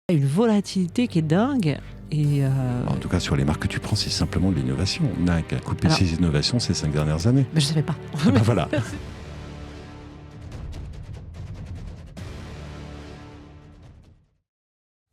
Une volatilité qui est dingue. Et En tout cas, sur les marques que tu prends, c'est simplement de l'innovation. Nike a coupé ses innovations ces 5 dernières années. Je ne savais pas. Ben voilà.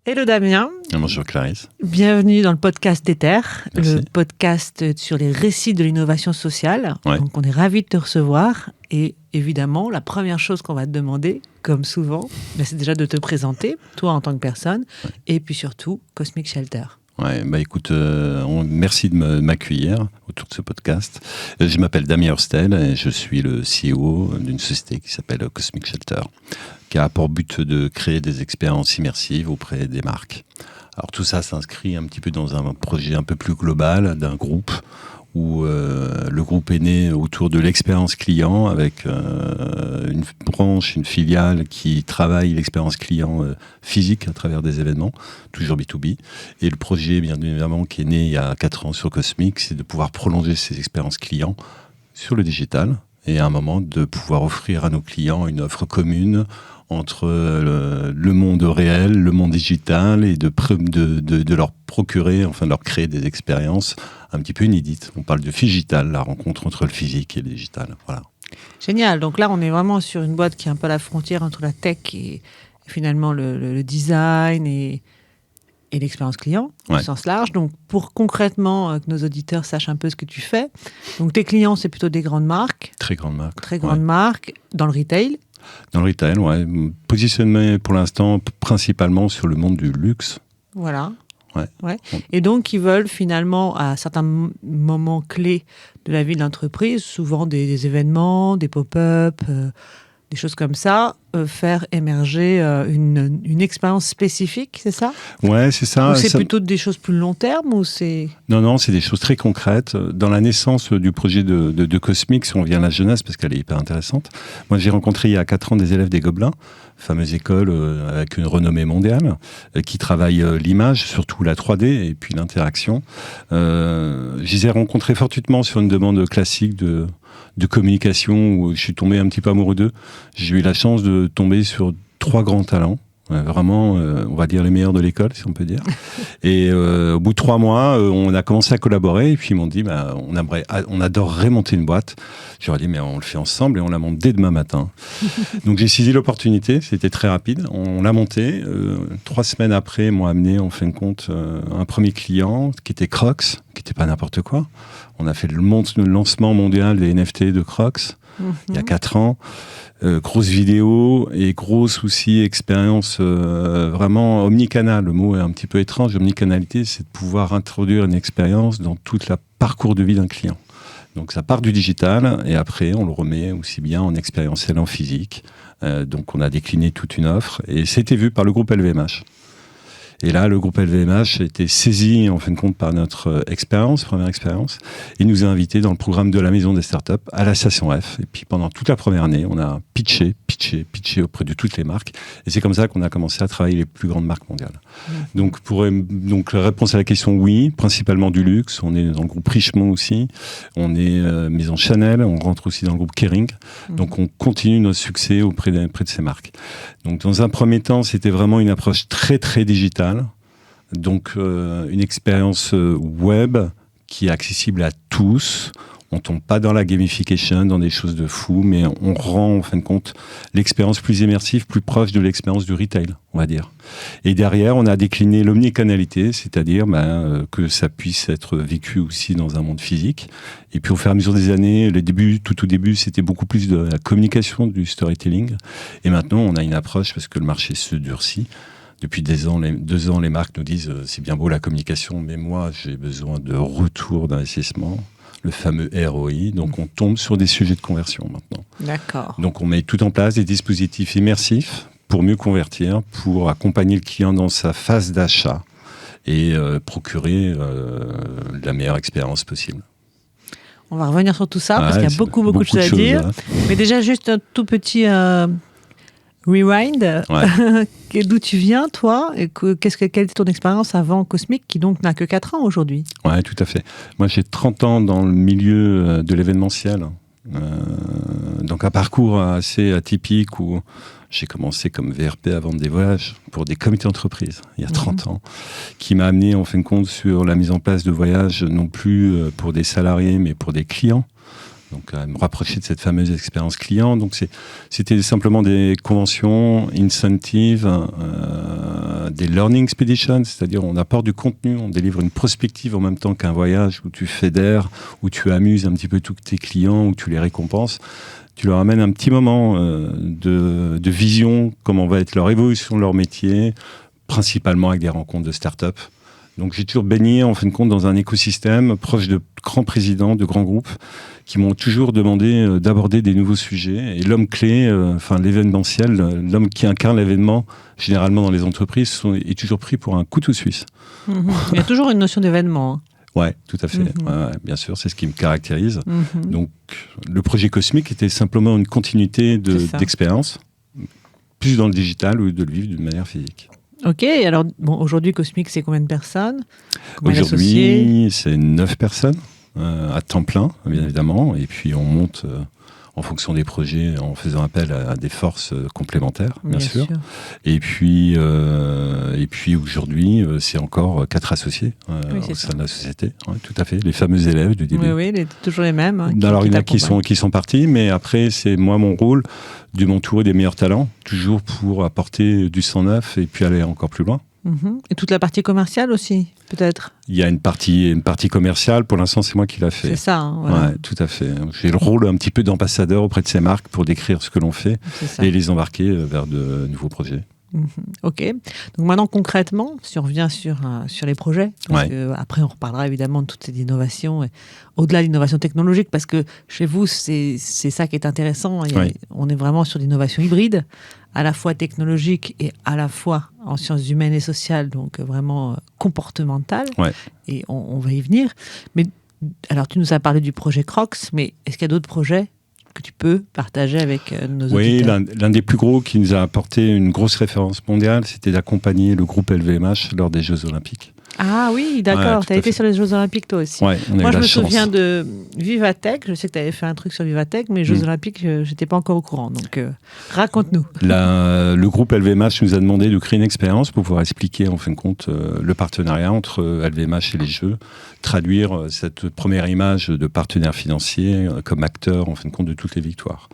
Hello Damien. Bonjour Clarisse. Bienvenue dans le podcast d'Ether, Merci. le podcast sur les récits de l'innovation sociale. Ouais. Donc on est ravis de te recevoir. Et évidemment, la première chose qu'on va te demander, comme souvent, c'est déjà de te présenter, toi en tant que personne, et puis surtout Cosmic Shelter. Ouais, bah écoute, merci de m'accueillir autour de ce podcast. Je m'appelle Damien Hurstel et je suis le CEO d'une société qui s'appelle Cosmic Shelter, qui a pour but de créer des expériences immersives auprès des marques. Alors tout ça s'inscrit un petit peu dans un projet un peu plus global d'un groupe où le groupe est né autour de l'expérience client avec une branche, une filiale qui travaille l'expérience client physique à travers des événements, toujours B2B. Et le projet, bien évidemment, qui est né il y a 4 ans sur Cosmic, c'est de pouvoir prolonger ces expériences clients sur le digital et à un moment de pouvoir offrir à nos clients une offre commune entre le monde réel, le monde digital et de leur procurer, enfin de leur créer des expériences un petit peu inédites. On parle de Figital, la rencontre entre le physique et le digital. Voilà. Génial. Donc là, on est vraiment sur une boîte qui est un peu à la frontière entre la tech et finalement le design et l'expérience client, au sens large. Donc, pour concrètement que nos auditeurs sachent un peu ce que tu fais. Donc, tes clients, c'est plutôt des grandes marques. Très grandes marques. Très grandes marques dans le retail. Dans le retail, ouais. Positionnement pour l'instant principalement sur le monde du luxe. Voilà. Ouais. Et donc, ils veulent finalement, à certains moments clés de la vie de l'entreprise, souvent des événements, des pop-up, des choses comme ça, faire émerger une expérience spécifique, c'est ça ? Ouais, c'est ça. Ou c'est plutôt des choses plus long terme ou c'est... Non, c'est des choses très concrètes. Dans la naissance du projet de Cosmic, si on vient à la jeunesse, parce qu'elle est hyper intéressante, moi j'ai rencontré il y a 4 ans des élèves des Gobelins, fameuse école avec une renommée mondiale, qui travaille l'image, surtout la 3D et puis l'interaction. Je les ai rencontrés fortuitement sur une demande classique de communication où je suis tombé un petit peu amoureux d'eux. J'ai eu la chance de tomber sur 3 grands talents. Vraiment, on va dire les meilleurs de l'école, si on peut dire. Et au bout de 3 mois, on a commencé à collaborer et puis ils m'ont dit, on adorerait monter une boîte. Je leur ai dit, mais on le fait ensemble et on la monte dès demain matin. Donc j'ai saisi l'opportunité, c'était très rapide. On l'a montée. 3 semaines après, m'ont amené en fin de compte un premier client qui était Crocs, qui n'était pas n'importe quoi. On a fait le lancement mondial des NFT de Crocs il y a 4 ans. Grosse vidéo et grosse aussi expérience vraiment omnicanal. Le mot est un petit peu étrange. Omnicanalité, c'est de pouvoir introduire une expérience dans tout le parcours de vie d'un client. Donc ça part du digital et après on le remet aussi bien en expérientiel, en physique. Donc on a décliné toute une offre et c'était vu par le groupe LVMH. Et là, le groupe LVMH a été saisi, en fin de compte, par notre première expérience. Il nous a invités dans le programme de la Maison des Startups à la Station F. Et puis, pendant toute la première année, on a pitché auprès de toutes les marques. Et c'est comme ça qu'on a commencé à travailler les plus grandes marques mondiales. Donc, la réponse à la question, oui, principalement du luxe. On est dans le groupe Richemont aussi. On est Maison Chanel. On rentre aussi dans le groupe Kering. Donc, on continue notre succès auprès de ces marques. Donc, dans un premier temps, c'était vraiment une approche très, très digitale. Donc, une expérience web qui est accessible à tous. On ne tombe pas dans la gamification, dans des choses de fou, mais on rend, en fin de compte, l'expérience plus immersive, plus proche de l'expérience du retail, on va dire. Et derrière, on a décliné l'omnicanalité, c'est-à-dire que ça puisse être vécu aussi dans un monde physique. Et puis, au fur et à mesure des années, tout au début, c'était beaucoup plus de la communication, du storytelling. Et maintenant, on a une approche, parce que le marché se durcit. Depuis 2 ans, les marques nous disent c'est bien beau la communication, mais moi, j'ai besoin de retour d'investissement, le fameux ROI. Donc, on tombe sur des sujets de conversion maintenant. D'accord. Donc, on met tout en place des dispositifs immersifs pour mieux convertir, pour accompagner le client dans sa phase d'achat et procurer la meilleure expérience possible. On va revenir sur tout ça parce qu'il y a beaucoup de choses à dire. Mais déjà, juste un tout petit... Rewind, d'où tu viens, toi, et quelle était ton expérience avant Cosmic, qui donc n'a que 4 ans aujourd'hui ? Oui, tout à fait. Moi, j'ai 30 ans dans le milieu de l'événementiel. Donc, un parcours assez atypique où J'ai commencé comme VRP à vendre des voyages pour des comités d'entreprise, il y a 30 ans, qui m'a amené en fin de compte sur la mise en place de voyages, non plus pour des salariés, mais pour des clients. Donc, à me rapprocher de cette fameuse expérience client. Donc, c'était simplement des conventions, incentives, des learning expeditions, c'est-à-dire on apporte du contenu, on délivre une prospective en même temps qu'un voyage où tu fédères, où tu amuses un petit peu tous tes clients, où tu les récompenses. Tu leur amènes un petit moment de vision, comment va être leur évolution de leur métier, principalement avec des rencontres de start-up. Donc j'ai toujours baigné en fin de compte dans un écosystème proche de grands présidents, de grands groupes qui m'ont toujours demandé d'aborder des nouveaux sujets. Et l'homme clé, l'événementiel, l'homme qui incarne l'événement, généralement dans les entreprises, est toujours pris pour un couteau suisse. Il y a toujours une notion d'événement. Ouais, tout à fait. Ouais, bien sûr, c'est ce qui me caractérise. Donc le projet Cosmic était simplement une continuité d'expérience, plus dans le digital ou de le vivre d'une manière physique. Ok, alors aujourd'hui, Cosmic, c'est combien de personnes? Aujourd'hui, c'est 9 personnes à temps plein, bien évidemment. Et puis, on monte en fonction des projets en faisant appel à des forces complémentaires, bien sûr. Et puis aujourd'hui, c'est encore 4 associés au sein de la société. Ouais, tout à fait, les fameux élèves du début. Oui, toujours les mêmes. Alors, il y en a qui sont partis, mais après, c'est moi, mon rôle, de m'entourer des meilleurs talents, toujours pour apporter du sang neuf et puis aller encore plus loin. Et toute la partie commerciale aussi, peut-être? Il y a une partie commerciale, pour l'instant c'est moi qui l'a fait. C'est ça, voilà. Ouais, tout à fait. J'ai le rôle un petit peu d'ambassadeur auprès de ces marques pour décrire ce que l'on fait et les embarquer vers de nouveaux projets. Ok. Donc maintenant concrètement, si on revient sur les projets, parce que après on reparlera évidemment de toutes ces innovations, au-delà de l'innovation technologique, parce que chez vous c'est ça qui est intéressant. On est vraiment sur l'innovation hybride, à la fois technologique et à la fois en sciences humaines et sociales, donc vraiment comportementale. Et on va y venir. Mais alors tu nous as parlé du projet Crocs, mais est-ce qu'il y a d'autres projets que tu peux partager avec nos auditeurs? Oui, l'un des plus gros qui nous a apporté une grosse référence mondiale, c'était d'accompagner le groupe LVMH lors des Jeux Olympiques. Ah oui, d'accord. Tu as été sur les Jeux Olympiques toi aussi. Moi, je me souviens de Vivatech. Je sais que tu avais fait un truc sur Vivatech, mais les Jeux Olympiques, je n'étais pas encore au courant. Donc, raconte-nous. Le groupe LVMH nous a demandé de créer une expérience pour pouvoir expliquer, en fin de compte, le partenariat entre LVMH et les Jeux, traduire cette première image de partenaire financier comme acteur, en fin de compte, de toutes les victoires.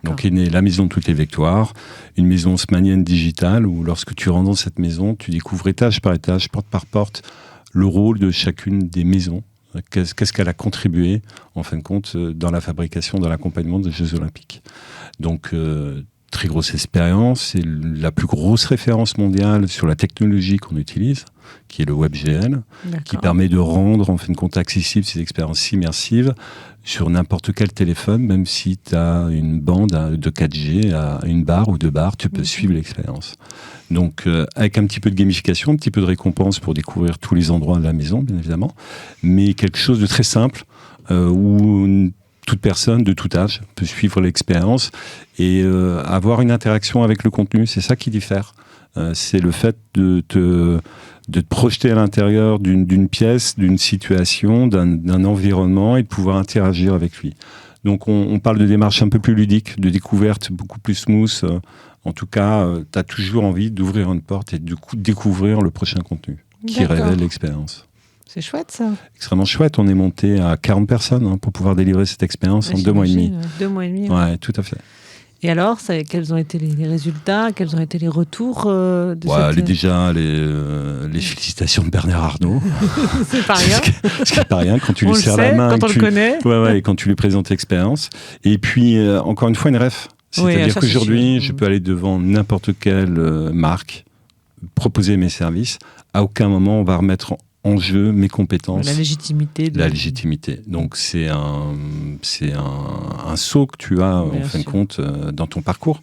Donc est née la maison de toutes les victoires, une maison haussmannienne digitale où lorsque tu rentres dans cette maison, tu découvres étage par étage, porte par porte, le rôle de chacune des maisons. Qu'est-ce qu'elle a contribué, en fin de compte, dans la fabrication, dans l'accompagnement des Jeux Olympiques. Donc, très grosse expérience, c'est la plus grosse référence mondiale sur la technologie qu'on utilise, qui est le WebGL, qui permet de rendre, en fin de compte, accessible ces expériences immersives sur n'importe quel téléphone, même si tu as une bande de 4G à une barre ou 2 barres, tu peux suivre l'expérience. Donc, avec un petit peu de gamification, un petit peu de récompense pour découvrir tous les endroits de la maison, bien évidemment, mais quelque chose de très simple, où toute personne de tout âge peut suivre l'expérience et avoir une interaction avec le contenu. C'est ça qui diffère. C'est le fait de te projeter à l'intérieur d'une pièce, d'une situation, d'un environnement et de pouvoir interagir avec lui. Donc on parle de démarche un peu plus ludique, de découverte beaucoup plus smooth. En tout cas, tu as toujours envie d'ouvrir une porte et de découvrir le prochain contenu qui révèle l'expérience. C'est chouette ça. Extrêmement chouette. On est monté à 40 personnes pour pouvoir délivrer cette expérience en 2 mois et demi. 2 mois et demi. Ouais, tout à fait. Et alors, quels ont été les résultats? Quels ont été les retours Déjà, les félicitations de Bernard Arnault. C'est pas rien. C'est pas rien quand tu lui serres la main. Quand on le connaît. Et quand tu lui présentes l'expérience. Et puis, encore une fois, une ref. C'est-à-dire qu'aujourd'hui, je peux aller devant n'importe quelle marque, proposer mes services. À aucun moment, on va remettre en jeu mes compétences. La légitimité. La légitimité. Donc, c'est un saut que tu as, en fin de compte, dans ton parcours.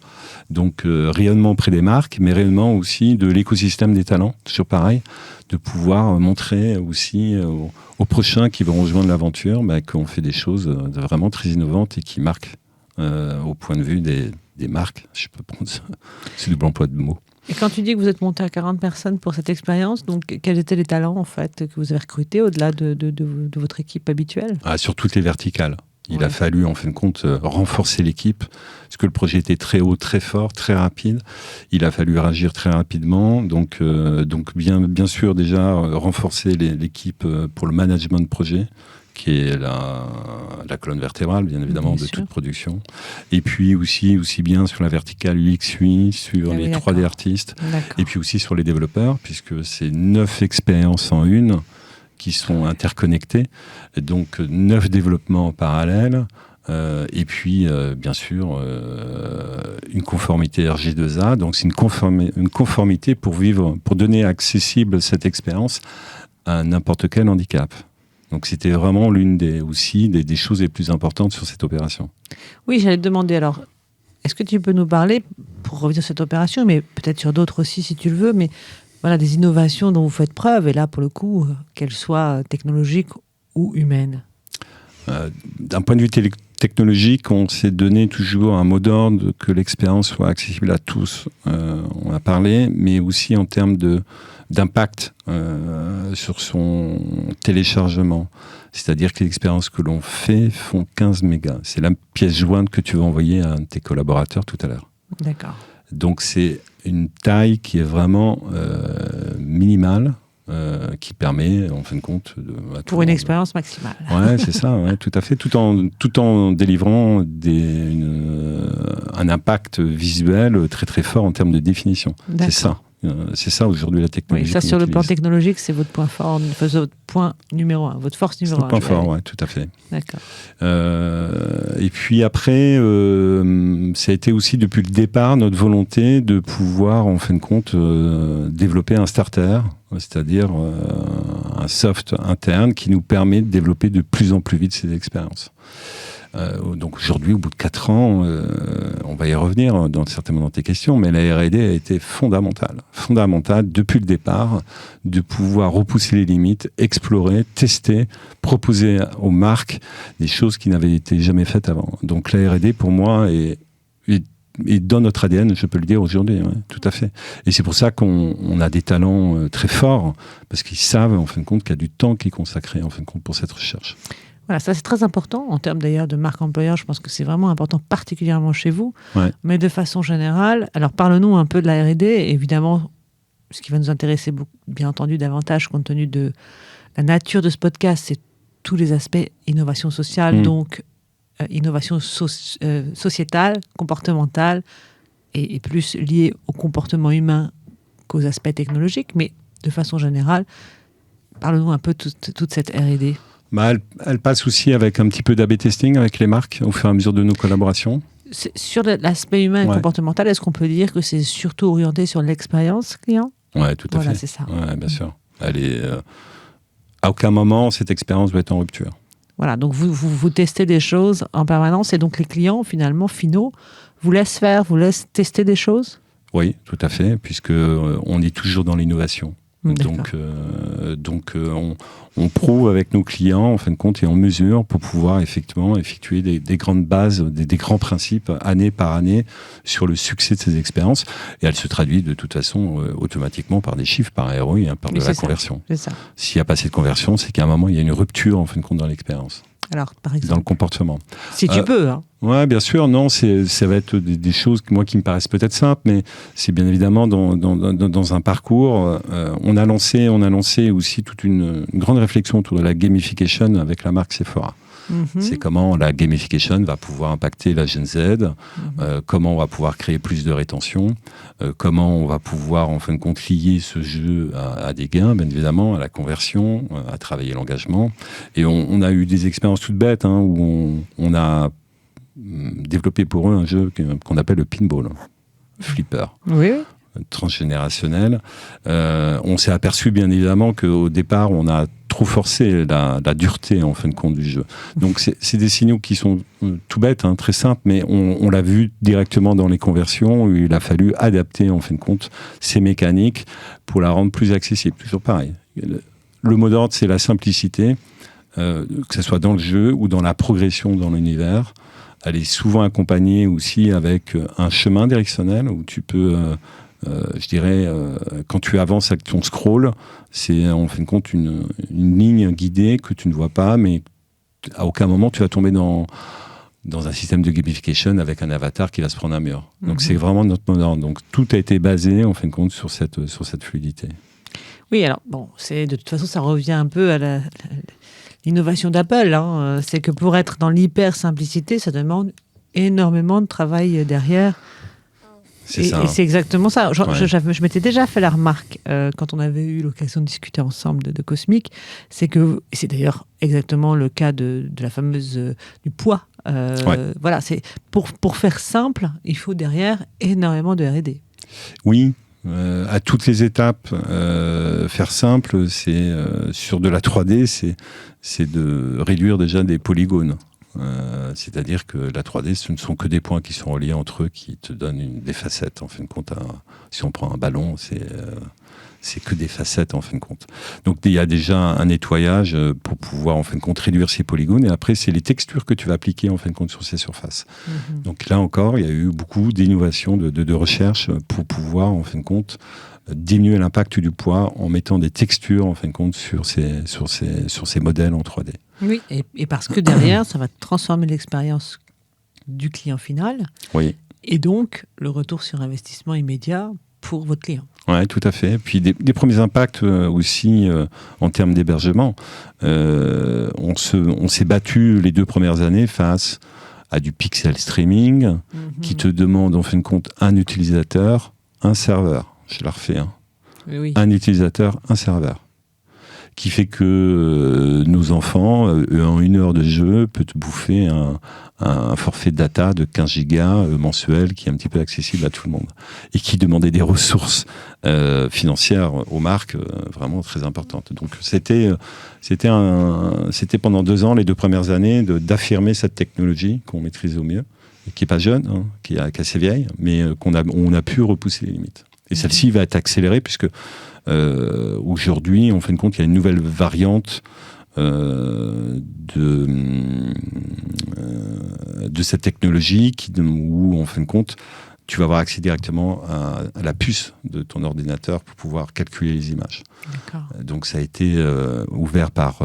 Donc, rayonnement auprès des marques, mais rayonnement aussi de l'écosystème des talents. Toujours pareil, de pouvoir montrer aussi aux prochains qui vont rejoindre l'aventure qu'on fait des choses vraiment très innovantes et qui marquent au point de vue des marques. Je peux prendre ça. C'est du bon emploi de mots. Et quand tu dis que vous êtes monté à 40 personnes pour cette expérience, donc quels étaient les talents en fait que vous avez recrutés au-delà de votre équipe habituelle? Sur toutes les verticales. Il a fallu, en fin de compte, renforcer l'équipe, parce que le projet était très haut, très fort, très rapide. Il a fallu réagir très rapidement. Donc bien sûr, déjà, renforcer l'équipe pour le management de projet, qui est la colonne vertébrale, bien évidemment, de toute production. Et puis aussi bien sur la verticale UX, UI, sur les 3D artistes, et puis aussi sur les développeurs, puisque c'est 9 expériences en une qui sont interconnectés, donc 9 développements en parallèle, et puis bien sûr une conformité RG2A, donc c'est une conformité pour donner accessible cette expérience à n'importe quel handicap. Donc c'était vraiment l'une des choses les plus importantes sur cette opération. Oui, j'allais te demander alors, est-ce que tu peux nous parler, pour revenir sur cette opération, mais peut-être sur d'autres aussi si tu le veux, mais voilà, des innovations dont vous faites preuve, et là, pour le coup, qu'elles soient technologiques ou humaines. D'un point de vue technologique, on s'est donné toujours un mot d'ordre que l'expérience soit accessible à tous. On a parlé, mais aussi en termes d'impact sur son téléchargement. C'est-à-dire que les expériences que l'on fait font 15 mégas. C'est la pièce jointe que tu vas envoyer à un de tes collaborateurs tout à l'heure. D'accord. Donc c'est une taille qui est vraiment minimale, qui permet, en fin de compte... Pour une expérience maximale. Ouais, c'est ça, ouais, tout à fait. Tout en délivrant un impact visuel très très fort en termes de définition. D'accord. C'est ça. C'est ça aujourd'hui la technologie. Oui, ça sur le plan technologique, c'est votre point fort, votre point numéro 1, votre force numéro 1. C'est le point fort, oui, tout à fait. D'accord. Et puis après, ça a été aussi depuis le départ notre volonté de pouvoir, en fin de compte, développer un starter, c'est-à-dire un soft interne qui nous permet de développer de plus en plus vite ces expériences. Donc aujourd'hui, au bout de 4 ans, on va y revenir certainement dans tes questions, mais la R&D a été fondamentale depuis le départ, de pouvoir repousser les limites, explorer, tester, proposer aux marques des choses qui n'avaient été jamais faites avant. Donc la R&D, pour moi, est dans notre ADN, je peux le dire aujourd'hui, ouais, tout à fait. Et c'est pour ça qu'on a des talents très forts, parce qu'ils savent, en fin de compte, qu'il y a du temps qui est consacré, en fin de compte, pour cette recherche. Voilà, ça c'est très important en termes d'ailleurs de marque employeur. Je pense que c'est vraiment important, particulièrement chez vous. Ouais. Mais de façon générale, alors parle-nous un peu de la R&D. Évidemment, ce qui va nous intéresser bien entendu davantage compte tenu de la nature de ce podcast, c'est tous les aspects innovation sociale, donc innovation sociétale, comportementale et plus liée au comportement humain qu'aux aspects technologiques. Mais de façon générale, parle-nous un peu de toute cette R&D. Elle passe aussi avec un petit peu d'A/B testing avec les marques au fur et à mesure de nos collaborations. Sur l'aspect humain et comportemental, est-ce qu'on peut dire que c'est surtout orienté sur l'expérience client ? Oui, tout à fait. Voilà, c'est ça. Ouais, bien sûr. À aucun moment, cette expérience doit être en rupture. Voilà, donc vous testez des choses en permanence et donc les clients, finalement, finaux, vous laissent tester des choses ? Oui, tout à fait, puisqu'on est toujours dans l'innovation. Donc on prouve avec nos clients, en fin de compte, et on mesure pour pouvoir effectivement effectuer des grandes bases, des grands principes, année par année, sur le succès de ces expériences. Et elle se traduit de toute façon automatiquement par des chiffres, par ROI, par de la conversion. C'est ça. S'il n'y a pas cette conversion, c'est qu'à un moment, il y a une rupture, en fin de compte, dans l'expérience. Alors, par exemple, dans le comportement. Si tu peux, hein. Ouais, bien sûr. Non, ça va être des choses qui me paraissent peut-être simples, mais c'est bien évidemment dans un parcours. On a lancé aussi toute une grande réflexion autour de la gamification avec la marque Sephora. C'est comment la gamification va pouvoir impacter la Gen Z, comment on va pouvoir créer plus de rétention, comment on va pouvoir en fin de compte lier ce jeu à des gains, bien évidemment, à la conversion, à travailler l'engagement. Et on a eu des expériences toutes bêtes où on a développé pour eux un jeu qu'on appelle le pinball, flipper. Oui. Transgénérationnel. On s'est aperçu bien évidemment qu'au départ on a trop forcé la dureté en fin de compte du jeu. Donc c'est des signaux qui sont tout bêtes, très simples, mais on l'a vu directement dans les conversions où il a fallu adapter en fin de compte ces mécaniques pour la rendre plus accessible. Toujours pareil. Le mot d'ordre, c'est la simplicité, que ce soit dans le jeu ou dans la progression dans l'univers. Elle est souvent accompagnée aussi avec un chemin directionnel où tu peux je dirais, quand tu avances avec ton scroll, c'est en fin de compte une ligne guidée que tu ne vois pas, mais à aucun moment tu vas tomber dans un système de gamification avec un avatar qui va se prendre un mur. Donc c'est vraiment notre modèle. Donc tout a été basé en fin de compte sur cette fluidité. Oui, alors bon, de toute façon ça revient un peu à l'innovation d'Apple. Hein. C'est que pour être dans l'hyper simplicité, ça demande énormément de travail derrière. Et c'est exactement ça. Je m'étais déjà fait la remarque quand on avait eu l'occasion de discuter ensemble de Cosmic, c'est d'ailleurs exactement le cas de la fameuse du poids. Voilà, c'est pour faire simple, il faut derrière énormément de R&D. Oui. À toutes les étapes, faire simple, c'est sur de la 3D, c'est de réduire déjà des polygones. C'est-à-dire que la 3D, ce ne sont que des points qui sont reliés entre eux, qui te donnent des facettes. En fin de compte, si on prend un ballon, c'est que des facettes en fin de compte. Donc il y a déjà un nettoyage pour pouvoir en fin de compte réduire ces polygones, et après c'est les textures que tu vas appliquer en fin de compte sur ces surfaces. Donc là encore, il y a eu beaucoup d'innovations, de recherche pour pouvoir en fin de compte diminuer l'impact du poids en mettant des textures en fin de compte sur ces modèles en 3D. Oui, et parce que derrière, ça va transformer l'expérience du client final. Oui. Et donc le retour sur investissement immédiat pour votre client. Oui, tout à fait. Puis des premiers impacts aussi en termes d'hébergement. On s'est battu les 2 premières années face à du pixel streaming qui te demande en fin de compte un utilisateur, un serveur. Je la refais. Oui. Un utilisateur, un serveur. Qui fait que nos enfants, en 1 heure de jeu, peut te bouffer un forfait de data de 15 gigas mensuel qui est un petit peu accessible à tout le monde. Et qui demandait des ressources financières aux marques vraiment très importantes. Donc c'était pendant 2 ans, les 2 premières années, d'affirmer cette technologie qu'on maîtrise au mieux, et qui n'est pas jeune, qui est assez vieille, mais on a pu repousser les limites. Et celle-ci va être accélérée puisque aujourd'hui, en fin de compte, il y a une nouvelle variante de cette technologie où, en fin de compte, tu vas avoir accès directement à la puce de ton ordinateur pour pouvoir calculer les images. D'accord. Donc ça a été ouvert par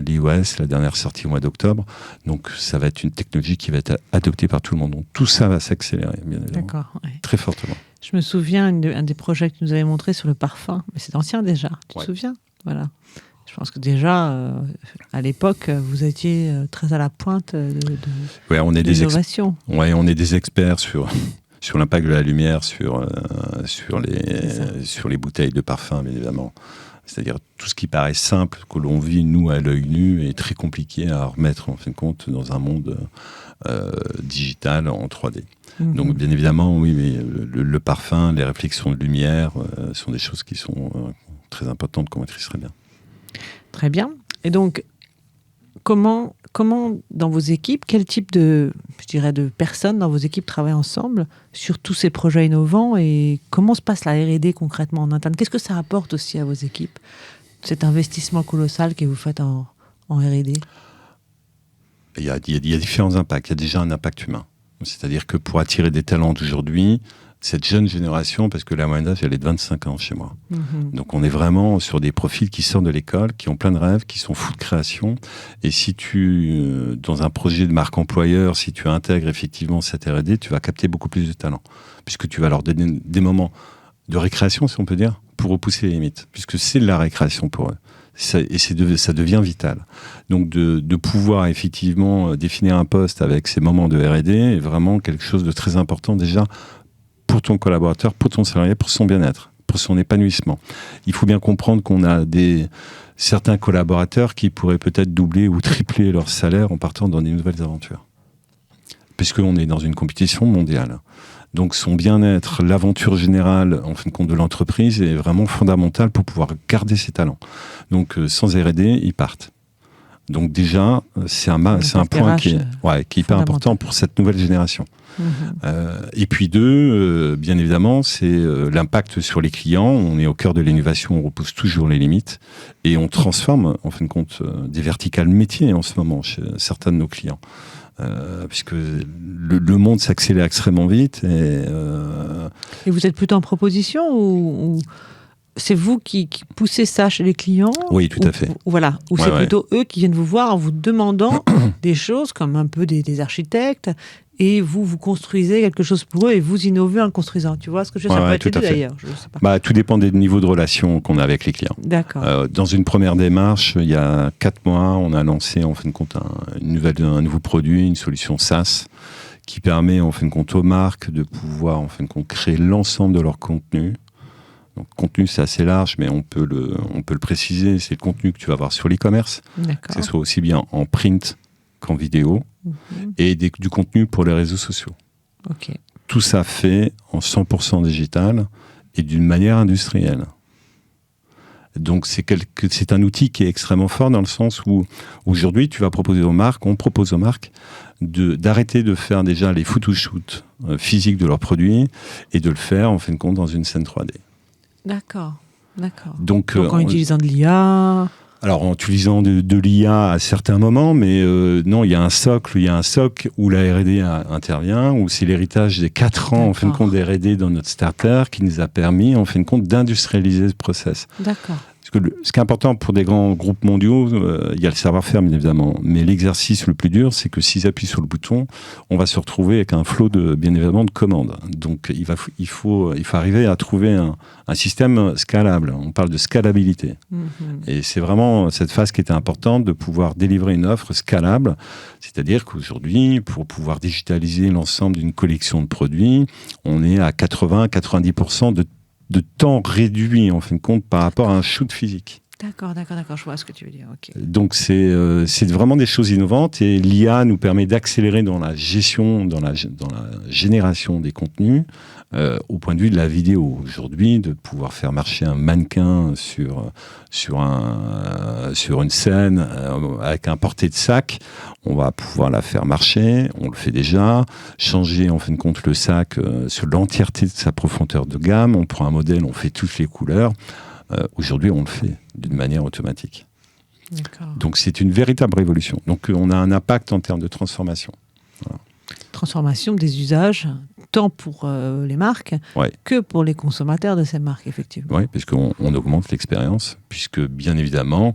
l'iOS, la dernière sortie au mois d'octobre. Donc ça va être une technologie qui va être adoptée par tout le monde. Donc tout ça va s'accélérer, bien évidemment. D'accord, ouais. Très fortement. Je me souviens, un des projets que tu nous avais montré sur le parfum, mais c'est ancien déjà, tu te souviens ? Voilà. Je pense que déjà, à l'époque, vous étiez très à la pointe de l'innovation. On est des experts sur l'impact de la lumière sur les bouteilles de parfum, bien évidemment. C'est-à-dire tout ce qui paraît simple, que l'on vit, nous, à l'œil nu, est très compliqué à remettre, en fin de compte, dans un monde digital en 3D. Donc, bien évidemment, oui, mais le parfum, les réflexions de lumière sont des choses qui sont très importantes qu'on maîtrise très bien. Très bien. Et donc, comment dans vos équipes, quel type de personnes dans vos équipes travaillent ensemble sur tous ces projets innovants, et comment se passe la R&D concrètement en interne ? Qu'est-ce que ça apporte aussi à vos équipes, cet investissement colossal que vous faites en R&D ? Il y a différents impacts. Il y a déjà un impact humain. C'est-à-dire que pour attirer des talents d'aujourd'hui, cette jeune génération, parce que la moyenne d'âge, elle est de 25 ans chez moi. Donc on est vraiment sur des profils qui sortent de l'école, qui ont plein de rêves, qui sont fous de création. Et si dans un projet de marque employeur, si tu intègres effectivement cette R&D, tu vas capter beaucoup plus de talents. Puisque tu vas leur donner des moments de récréation, si on peut dire, pour repousser les limites. Puisque c'est de la récréation pour eux. Ça devient vital. Donc de pouvoir effectivement définir un poste avec ces moments de R&D est vraiment quelque chose de très important déjà pour ton collaborateur, pour ton salarié, pour son bien-être, pour son épanouissement. Il faut bien comprendre qu'on a certains collaborateurs qui pourraient peut-être doubler ou tripler leur salaire en partant dans des nouvelles aventures. Puisqu'on est dans une compétition mondiale. Donc son bien-être, l'aventure générale en fin de compte de l'entreprise est vraiment fondamentale pour pouvoir garder ses talents. Donc sans R&D, ils partent. Donc déjà, c'est un point qui est hyper important pour cette nouvelle génération. Et puis bien évidemment, c'est l'impact sur les clients. On est au cœur de l'innovation, on repousse toujours les limites et on transforme en fin de compte des verticales métiers en ce moment chez certains de nos clients. Puisque le monde s'accélère extrêmement vite. Et vous êtes plutôt en proposition ou c'est vous qui poussez ça chez les clients? Oui, tout à fait. Voilà. Ou c'est plutôt eux qui viennent vous voir en vous demandant des choses comme un peu des architectes, et vous construisez quelque chose pour eux et vous innovez en le construisant. Tu vois ce que je veux dire? Ça peut être les deux d'ailleurs. Je sais pas. Tout dépend des niveaux de relation qu'on a avec les clients. D'accord. Dans une première démarche, il y a 4 mois, on a lancé en fin de compte un nouveau produit, une solution SaaS, qui permet en fin de compte aux marques de pouvoir en fin de compte créer l'ensemble de leur contenu. Donc, contenu, c'est assez large, mais on peut le préciser. C'est le contenu que tu vas avoir sur l'e-commerce, que ce soit aussi bien en print qu'en vidéo, et du contenu pour les réseaux sociaux. Okay. Tout ça fait en 100% digital et d'une manière industrielle. Donc, c'est un outil qui est extrêmement fort dans le sens où, aujourd'hui, tu vas proposer aux marques, on propose aux marques d'arrêter de faire déjà les photoshoots physiques de leurs produits et de le faire, en fin de compte, dans une scène 3D. D'accord. Donc en utilisant de l'IA. Alors, en utilisant de l'IA à certains moments, mais non, il y a un socle où la R&D intervient, où c'est l'héritage des 4 ans, en fin de compte, de R&D dans notre starter qui nous a permis, en fin de compte, d'industrialiser ce process. D'accord. Parce que ce qui est important pour des grands groupes mondiaux, il y a le savoir-faire, bien évidemment, mais l'exercice le plus dur, c'est que s'ils appuient sur le bouton, on va se retrouver avec un flot bien évidemment, de commandes. Donc, il faut arriver à trouver un système scalable. On parle de scalabilité. Et c'est vraiment cette phase qui était importante, de pouvoir délivrer une offre scalable. C'est-à-dire qu'aujourd'hui, pour pouvoir digitaliser l'ensemble d'une collection de produits, on est à 80-90% de temps réduit, en fin de compte, par rapport à un shoot physique. D'accord, je vois ce que tu veux dire. Okay. Donc, c'est vraiment des choses innovantes, et l'IA nous permet d'accélérer dans la gestion, dans la génération des contenus, au point de vue de la vidéo. Aujourd'hui, de pouvoir faire marcher un mannequin sur une scène avec un porté de sac, on va pouvoir la faire marcher, on le fait déjà, changer en fin de compte le sac sur l'entièreté de sa profondeur de gamme, on prend un modèle, on fait toutes les couleurs. Aujourd'hui, on le fait d'une manière automatique. D'accord. Donc, c'est une véritable révolution. Donc, on a un impact en termes de transformation. Voilà. Transformation des usages, tant pour les marques que pour les consommateurs de ces marques, effectivement. Oui, parce qu'on augmente l'expérience, puisque, bien évidemment,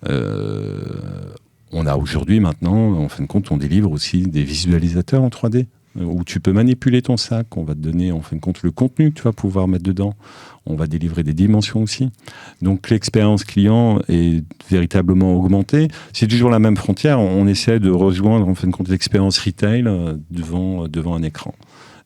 on a aujourd'hui, maintenant, en fin de compte, on délivre aussi des visualisateurs en 3D, où tu peux manipuler ton sac, on va te donner, en fin de compte, le contenu que tu vas pouvoir mettre dedans. On va délivrer des dimensions aussi. Donc, l'expérience client est véritablement augmentée. C'est toujours la même frontière. On essaie de rejoindre, en fin de compte, l'expérience retail devant un écran.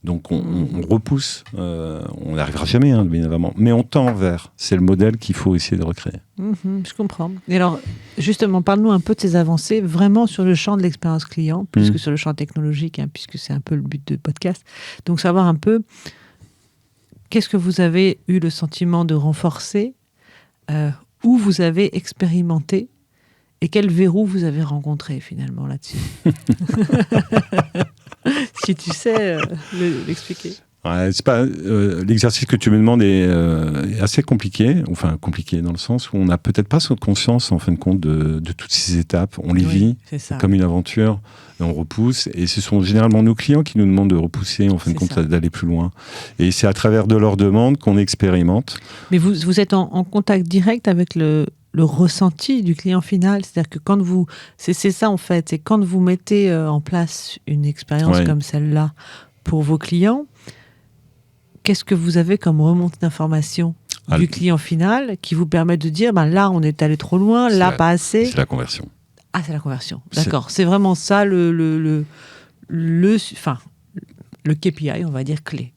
Donc, on repousse. On n'arrivera jamais, bien évidemment. Mais on tend vers. C'est le modèle qu'il faut essayer de recréer. Je comprends. Et alors, justement, parle-nous un peu de ces avancées, vraiment sur le champ de l'expérience client, plus que sur le champ technologique, puisque c'est un peu le but de podcast. Donc, savoir un peu... Qu'est-ce que vous avez eu le sentiment de renforcer, où vous avez expérimenté, et quel verrou vous avez rencontré finalement là-dessus? Si tu sais l'expliquer. Ouais, c'est pas l'exercice que tu me demandes est assez compliqué, enfin compliqué dans le sens où on n'a peut-être pas conscience en fin de compte de toutes ces étapes. On les vit comme une aventure, et on repousse, et ce sont généralement nos clients qui nous demandent de repousser, en fin de compte, d'aller plus loin. Et c'est à travers de leurs demandes qu'on expérimente. Mais vous êtes en contact direct avec le ressenti du client final, c'est-à-dire que quand vous, c'est ça en fait, c'est quand vous mettez en place une expérience comme celle-là pour vos clients. Qu'est-ce que vous avez comme remontée d'information du client final qui vous permet de dire, là, on est allé trop loin, là, pas assez? C'est la conversion. Ah, c'est la conversion. D'accord. C'est vraiment ça le KPI, on va dire, clé.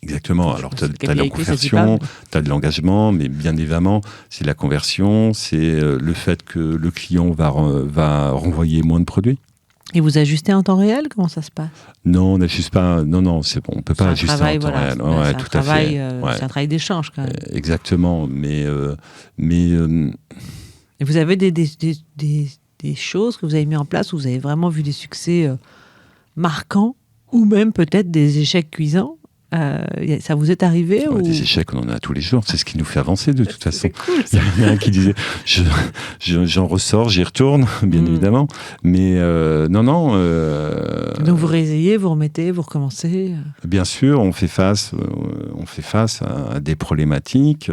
Exactement. Alors, tu as de la conversion, tu as de l'engagement, mais bien évidemment, c'est la conversion, c'est le fait que le client va renvoyer moins de produits. Et vous ajustez en temps réel? Comment ça se passe? Non, on n'ajuste pas. Non, c'est bon. On ne peut pas ajuster en temps réel. Tout à fait. C'est un travail d'échange, quand même. Exactement. Mais Et vous avez des choses que vous avez mis en place où vous avez vraiment vu des succès marquants, ou même peut-être des échecs cuisants, Ça vous est arrivé ou... Des échecs, on en a tous les jours. C'est ce qui nous fait avancer de toute façon. C'est cool, il y en a un qui disait j'en ressors, j'y retourne, bien évidemment. Mais non. Donc vous réessayez, vous remettez, vous recommencez. Bien sûr, on fait face à des problématiques.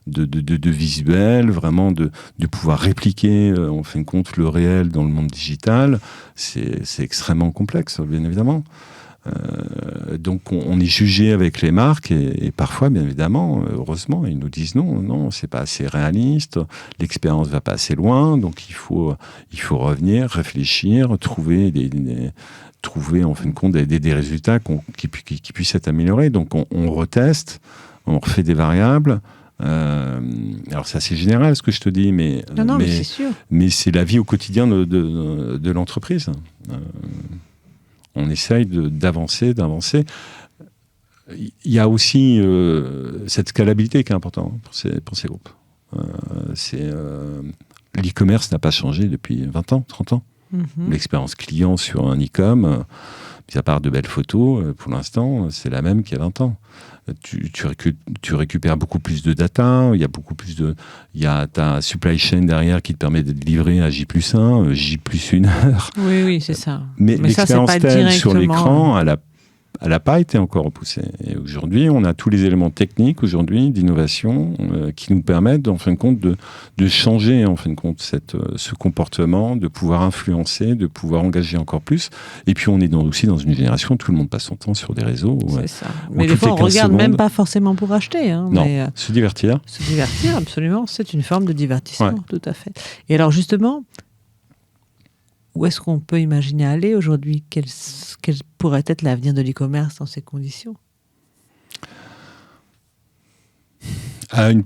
De visuel, vraiment de pouvoir répliquer en fin de compte le réel dans le monde digital, c'est extrêmement complexe, bien évidemment. Donc on est jugé avec les marques et parfois, bien évidemment, heureusement, ils nous disent non, c'est pas assez réaliste, l'expérience va pas assez loin, donc il faut revenir, réfléchir, trouver en fin de compte des résultats qui puissent être améliorés. Donc on reteste, on refait des variables. Alors c'est assez général ce que je te dis, mais c'est sûr. Mais c'est la vie au quotidien de l'entreprise. On essaye d'avancer. Il y a aussi cette scalabilité qui est importante pour ces groupes. L'e-commerce n'a pas changé depuis 20 ans, 30 ans. Mm-hmm. L'expérience client sur un e-com, mis à part de belles photos, pour l'instant, c'est la même qu'il y a 20 ans. Tu récupères beaucoup plus de data, il y a ta supply chain derrière qui te permet de livrer à J+1, J+1 heure. Oui, c'est ça. Mais l'expérience telle sur l'écran, elle n'a pas été encore repoussée. Et aujourd'hui, on a tous les éléments techniques d'innovation qui nous permettent, en fin de compte, de changer en fin de compte ce comportement, de pouvoir influencer, de pouvoir engager encore plus. Et puis, on est aussi dans une génération où tout le monde passe son temps sur des réseaux. C'est ça. Mais des fois, on regarde même pas forcément pour acheter. Non, se divertir. Se divertir, absolument. C'est une forme de divertissement, tout à fait. Et alors, justement, où est-ce qu'on peut imaginer aller aujourd'hui ? Quel pourrait être l'avenir de l'e-commerce dans ces conditions ? À une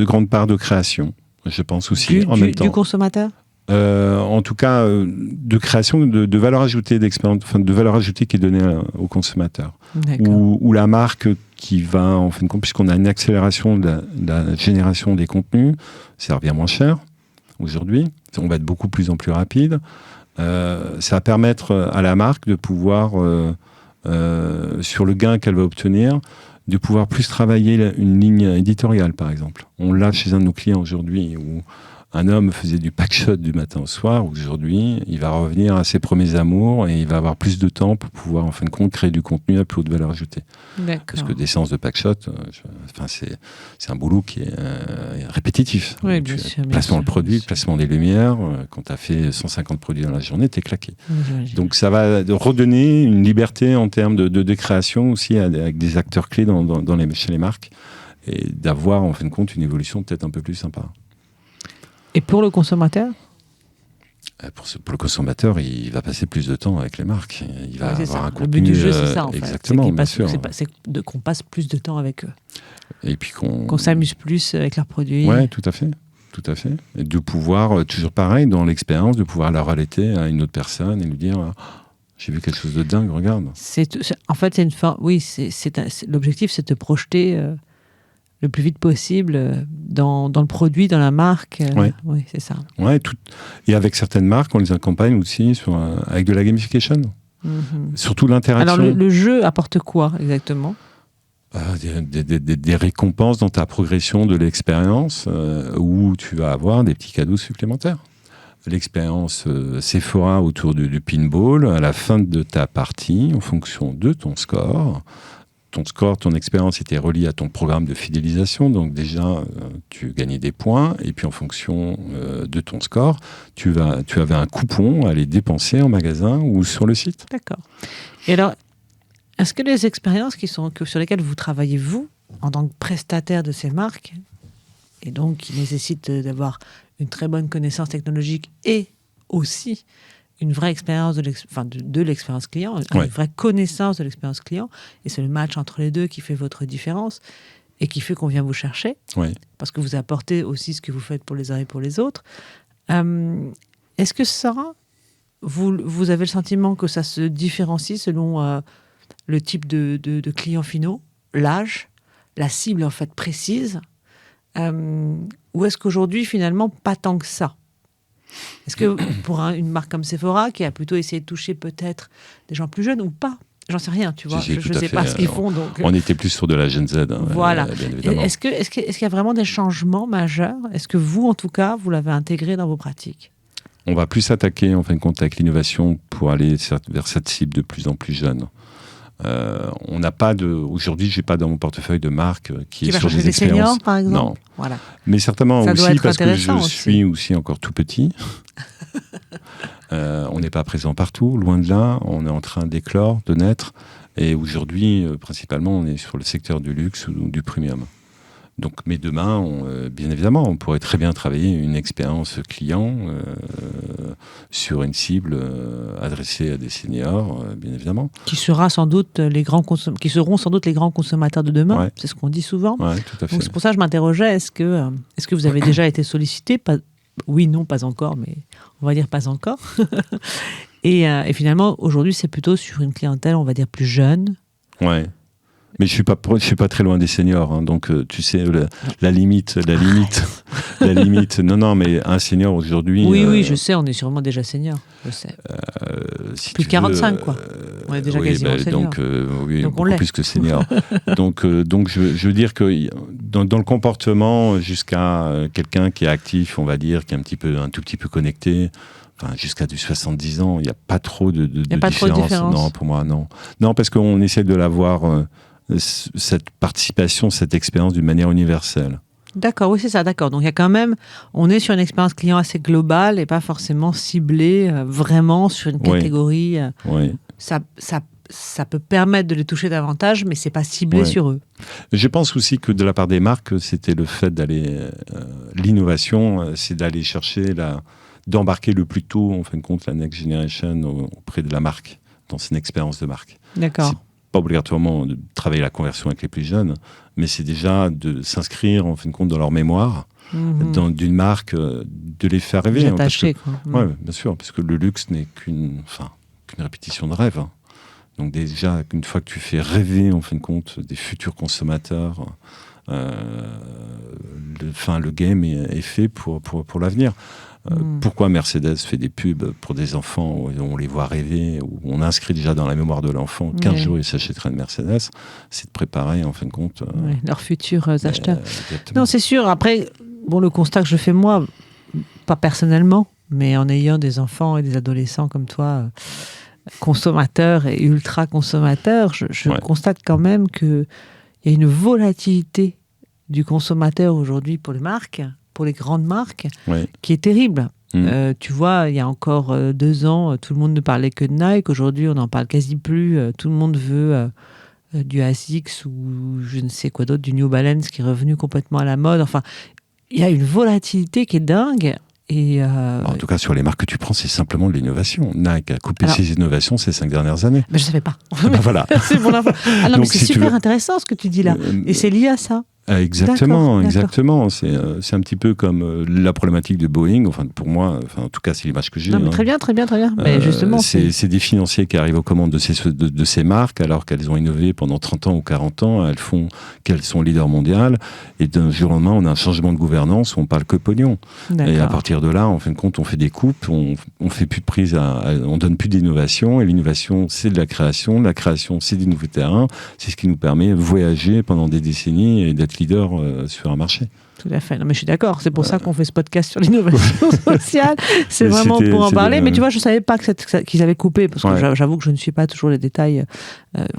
grande part de création, je pense aussi. En même temps. Du consommateur ? En tout cas, de création de valeur ajoutée, de valeur ajoutée qui est donnée au consommateur. Ou la marque qui va, en fin de compte, puisqu'on a une accélération de la génération des contenus, ça revient moins cher aujourd'hui. On va être beaucoup plus rapide. Ça va permettre à la marque de pouvoir, sur le gain qu'elle va obtenir, de pouvoir plus travailler une ligne éditoriale, par exemple. On l'a chez un de nos clients aujourd'hui, où un homme faisait du packshot du matin au soir. Aujourd'hui, il va revenir à ses premiers amours et il va avoir plus de temps pour pouvoir, en fin de compte, créer du contenu à plus haute valeur ajoutée. D'accord. Parce que des séances de packshot, c'est un boulot qui est répétitif. Oui, bien sûr. Placement de produit, placement des lumières. Quand tu as fait 150 produits dans la journée, tu es claqué. Donc ça va redonner une liberté en termes de création aussi avec des acteurs clés chez les marques et d'avoir, en fin de compte, une évolution peut-être un peu plus sympa. Et pour le consommateur ? Pour le consommateur, il va passer plus de temps avec les marques. Il va avoir un contenu. Le but du jeu, c'est ça, en fait. Exactement, bien sûr. C'est qu'on passe plus de temps avec eux. Et puis qu'on s'amuse plus avec leurs produits. Oui, tout à fait. Et de pouvoir, toujours pareil, dans l'expérience, de pouvoir la relater à une autre personne et lui dire j'ai vu quelque chose de dingue, regarde. En fait, c'est une forme. Oui, l'objectif, c'est de te projeter le plus vite possible dans le produit, dans la marque. Oui, c'est ça. Ouais, et avec certaines marques, on les accompagne aussi avec de la gamification. Mm-hmm. Surtout l'interaction. Alors, le jeu apporte quoi exactement ? Des récompenses dans ta progression de l'expérience où tu vas avoir des petits cadeaux supplémentaires. L'expérience Sephora autour du pinball, à la fin de ta partie, en fonction de ton score, ton expérience était reliée à ton programme de fidélisation, donc déjà tu gagnais des points, et puis en fonction de ton score, tu avais un coupon à aller dépenser en magasin ou sur le site. D'accord. Et alors, est-ce que les expériences sur lesquelles vous travaillez, vous, en tant que prestataire de ces marques, et donc qui nécessitent d'avoir une très bonne connaissance technologique et aussi une vraie expérience de l'expérience client, une vraie connaissance de l'expérience client, et c'est le match entre les deux qui fait votre différence et qui fait qu'on vient vous chercher, parce que vous apportez aussi ce que vous faites pour les uns et pour les autres. Est-ce que Sarah, vous avez le sentiment que ça se différencie selon le type de clients finaux, l'âge, la cible en fait précise, ou est-ce qu'aujourd'hui finalement pas tant que ça ? Est-ce que pour une marque comme Sephora, qui a plutôt essayé de toucher peut-être des gens plus jeunes ou pas, J'en sais rien, tu vois. Si, je ne sais pas ce qu'ils font. Donc... On était plus sur de la Gen Z, voilà. Bien évidemment. Est-ce qu'il y a vraiment des changements majeurs? Est-ce que vous, en tout cas, vous l'avez intégré dans vos pratiques? On va plus s'attaquer, en fin de compte, avec l'innovation pour aller vers cette cible de plus en plus jeune. On n'a pas de... Aujourd'hui, je n'ai pas dans mon portefeuille de marque qui est sur des expériences. Seniors, par exemple? Non. Voilà. Mais certainement ça aussi parce que je suis aussi encore tout petit. On n'est pas présent partout, loin de là. On est en train d'éclore, de naître. Et aujourd'hui, principalement, on est sur le secteur du luxe ou du premium. Donc, mais demain, bien évidemment, on pourrait très bien travailler une expérience client sur une cible adressée à des seniors, bien évidemment. Qui seront sans doute les grands consommateurs de demain. Ouais. C'est ce qu'on dit souvent. Ouais, tout à fait. Donc, c'est pour ça que je m'interrogeais, est-ce que vous avez déjà été sollicité? Oui, non, pas encore, mais on va dire pas encore. et finalement, aujourd'hui, c'est plutôt sur une clientèle, on va dire, plus jeune. Ouais. Mais je suis pas très loin des seniors, hein, donc tu sais la limite. Non, mais un senior aujourd'hui. Oui, je sais, on est sûrement déjà senior. Je sais. Si plus de 45, quoi. On est déjà quasiment senior. Donc beaucoup plus que senior. donc je veux dire que dans le comportement, jusqu'à quelqu'un qui est actif, on va dire, qui est un tout petit peu connecté. Enfin, jusqu'à du 70 ans, il n'y a pas trop de différence. Non, pour moi, non. Non, parce qu'on essaie de l'avoir. Cette participation, cette expérience d'une manière universelle. D'accord, oui, c'est ça, d'accord. Donc, il y a quand même, on est sur une expérience client assez globale et pas forcément ciblée vraiment sur une catégorie. Oui. Ça peut permettre de les toucher davantage, mais c'est pas ciblé sur eux. Je pense aussi que de la part des marques, c'était le fait d'aller... l'innovation, c'est d'aller chercher d'embarquer le plus tôt, en fin de compte, la next generation auprès de la marque, dans une expérience de marque. D'accord. Pas obligatoirement de travailler la conversion avec les plus jeunes, mais c'est déjà de s'inscrire en fin de compte dans leur mémoire, d'une marque, de les faire rêver. Attaché, quoi. Ouais, bien sûr, parce que le luxe n'est qu'une répétition de rêve. Hein. Donc déjà, une fois que tu fais rêver en fin de compte des futurs consommateurs, le game est fait pour l'avenir. Pourquoi Mercedes fait des pubs pour des enfants où on les voit rêver, où on inscrit déjà dans la mémoire de l'enfant 15 jours il s'achèterait une Mercedes, c'est de préparer en fin de compte leurs futurs acheteurs. Non, c'est sûr. Après, le constat que je fais moi, pas personnellement, mais en ayant des enfants et des adolescents comme toi, consommateurs et ultra consommateurs, je constate quand même qu'il y a une volatilité du consommateur aujourd'hui pour les marques, pour les grandes marques, qui est terrible. Tu vois, il y a encore 2 ans, tout le monde ne parlait que de Nike. Aujourd'hui, on n'en parle quasi plus. Tout le monde veut du ASICS ou je ne sais quoi d'autre, du New Balance qui est revenu complètement à la mode. Enfin, il y a une volatilité qui est dingue. Et en tout cas, sur les marques que tu prends, c'est simplement de l'innovation. Nike a coupé ses innovations ces 5 dernières années. Mais je ne savais pas. Voilà. C'est bon info. Ah non, mais c'est super intéressant ce que tu dis là. Et c'est lié à ça. Exactement. C'est un petit peu comme la problématique de Boeing. Enfin, pour moi, en tout cas, c'est l'image que j'ai. Non, mais très bien. Mais justement, c'est des financiers qui arrivent aux commandes de ces marques, alors qu'elles ont innové pendant 30 ans ou 40 ans. Qu'elles sont leaders mondiales. Et d'un jour au lendemain, on a un changement de gouvernance où on parle que pognon. Et à partir de là, en fin de compte, on fait des coupes, on fait plus de prise, on donne plus d'innovation. Et l'innovation, c'est de la création. La création, c'est des nouveaux terrains. C'est ce qui nous permet de voyager pendant des décennies et d'être leader sur un marché. Tout à fait. Non, mais je suis d'accord. C'est pour ça qu'on fait ce podcast sur l'innovation sociale. C'est vraiment pour en parler. Mais tu vois, je ne savais pas qu'ils avaient coupé, parce que j'avoue que je ne suis pas toujours les détails.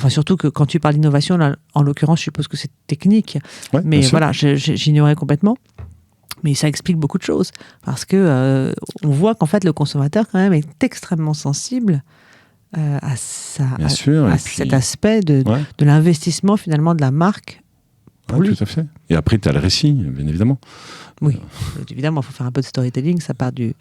Surtout que quand tu parles d'innovation, là, en l'occurrence, je suppose que c'est technique. Mais voilà, j'ignorais complètement. Mais ça explique beaucoup de choses. Parce que on voit qu'en fait, le consommateur, quand même, est extrêmement sensible à cet aspect de l'investissement, finalement, de la marque. Oui, tout à fait. Et après, tu as le récit, bien évidemment. Oui, évidemment, il faut faire un peu de storytelling, ça part du...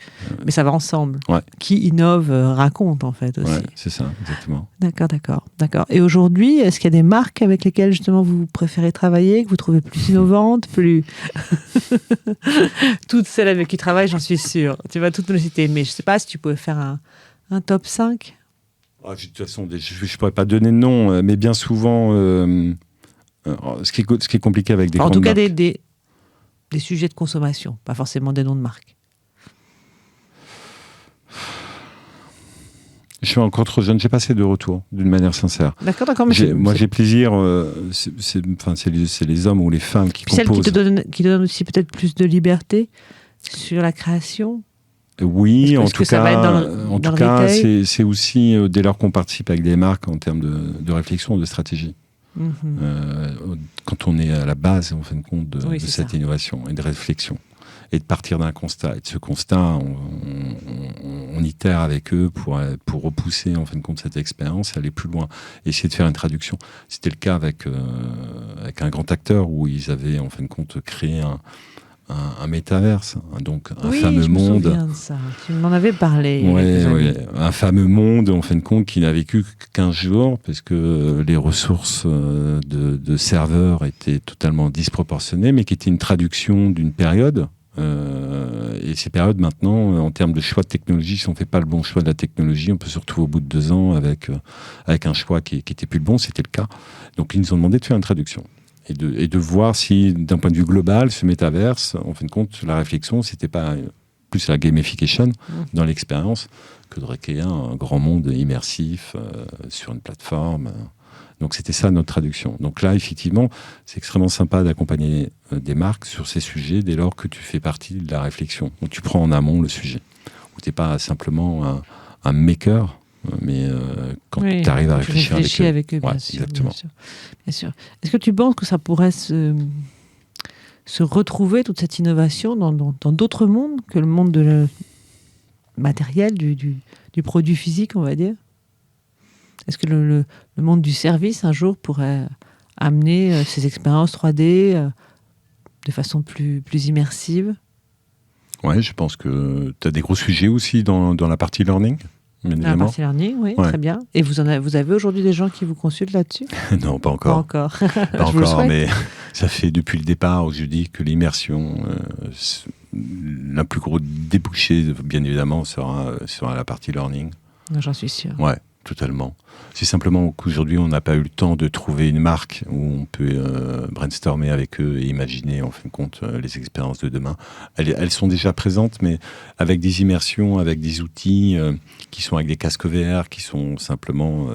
Mais ça va ensemble. Qui innove, raconte, en fait, aussi. C'est ça, exactement. D'accord. Et aujourd'hui, est-ce qu'il y a des marques avec lesquelles, justement, vous préférez travailler, que vous trouvez plus innovantes, plus... Toutes celles avec qui tu travailles, j'en suis sûre. Tu vas toutes nous citer. Mais je ne sais pas si tu pouvais faire un top 5. De toute façon, je ne pourrais pas donner de nom, mais bien souvent... ce qui est compliqué avec des grandes marques. En tout cas, des sujets de consommation, pas forcément des noms de marques. Je suis encore trop jeune, j'ai pas assez de retours, d'une manière sincère. D'accord. Moi, j'ai plaisir, c'est les hommes ou les femmes qui composent. Celles qui te donnent aussi peut-être plus de liberté sur la création. Oui, en tout cas, c'est aussi dès lors qu'on participe avec des marques en termes de réflexion, de stratégie. Quand on est à la base, en fin de compte, de cette innovation et de réflexion. Et de partir d'un constat. Et de ce constat, on itère avec eux pour repousser, en fin de compte, cette expérience, aller plus loin, essayer de faire une traduction. C'était le cas avec un grand acteur où ils avaient, en fin de compte, créé un métaverse, donc un fameux monde. Oui, je me souviens de ça. Tu m'en avais parlé. Oui, un fameux monde, en fin de compte, qui n'a vécu que 15 jours, parce que les ressources de serveurs étaient totalement disproportionnées, mais qui était une traduction d'une période. Et ces périodes maintenant, en termes de choix de technologie, si on ne fait pas le bon choix de la technologie, on peut se retrouver au bout de 2 ans avec un choix qui n'était plus le bon, c'était le cas. Donc ils nous ont demandé de faire une traduction et de voir si, d'un point de vue global, ce métaverse, en fin de compte, la réflexion, c'était pas plus la gamification dans l'expérience que de recréer un grand monde immersif sur une plateforme. Donc c'était ça notre traduction. Donc là, effectivement, c'est extrêmement sympa d'accompagner des marques sur ces sujets dès lors que tu fais partie de la réflexion. Donc tu prends en amont le sujet. Où tu n'es pas simplement un maker, mais quand tu arrives à réfléchir avec eux. Bien sûr, exactement. Bien sûr. Est-ce que tu penses que ça pourrait se retrouver, toute cette innovation, dans d'autres mondes que le monde de matériel, du produit physique, on va dire ? Est-ce que le monde du service, un jour, pourrait amener ces expériences 3D de façon plus immersive ? Oui, je pense que tu as des gros sujets aussi dans la partie learning. Dans la partie learning, oui, très bien. Et vous avez aujourd'hui des gens qui vous consultent là-dessus ? Non, pas encore. Pas encore. Pas encore, mais ça fait depuis le départ où je dis que l'immersion, la plus grosse débouchée, bien évidemment, sera la partie learning. J'en suis sûr. Ouais. Totalement. C'est simplement qu'aujourd'hui, on n'a pas eu le temps de trouver une marque où on peut brainstormer avec eux et imaginer, en fin de compte, les expériences de demain. Elles sont déjà présentes, mais avec des immersions, avec des outils qui sont avec des casques VR, qui sont simplement...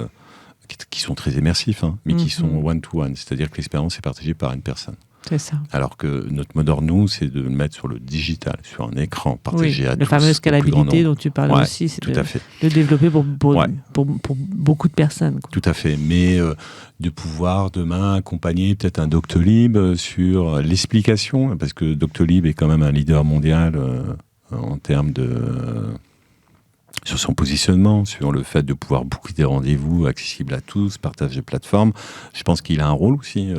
qui sont très immersifs, mais qui sont one-to-one. C'est-à-dire que l'expérience est partagée par une personne. C'est ça. Alors que notre mode nous, c'est de le mettre sur le digital, sur un écran, partagé à tous. La fameuse scalabilité dont tu parlais aussi, c'est de développer pour beaucoup de personnes. Quoi. Tout à fait. Mais de pouvoir demain accompagner peut-être un Doctolib sur l'explication, parce que Doctolib est quand même un leader mondial en termes sur son positionnement, sur le fait de pouvoir booker des rendez-vous accessibles à tous, partage de plateformes. Je pense qu'il a un rôle aussi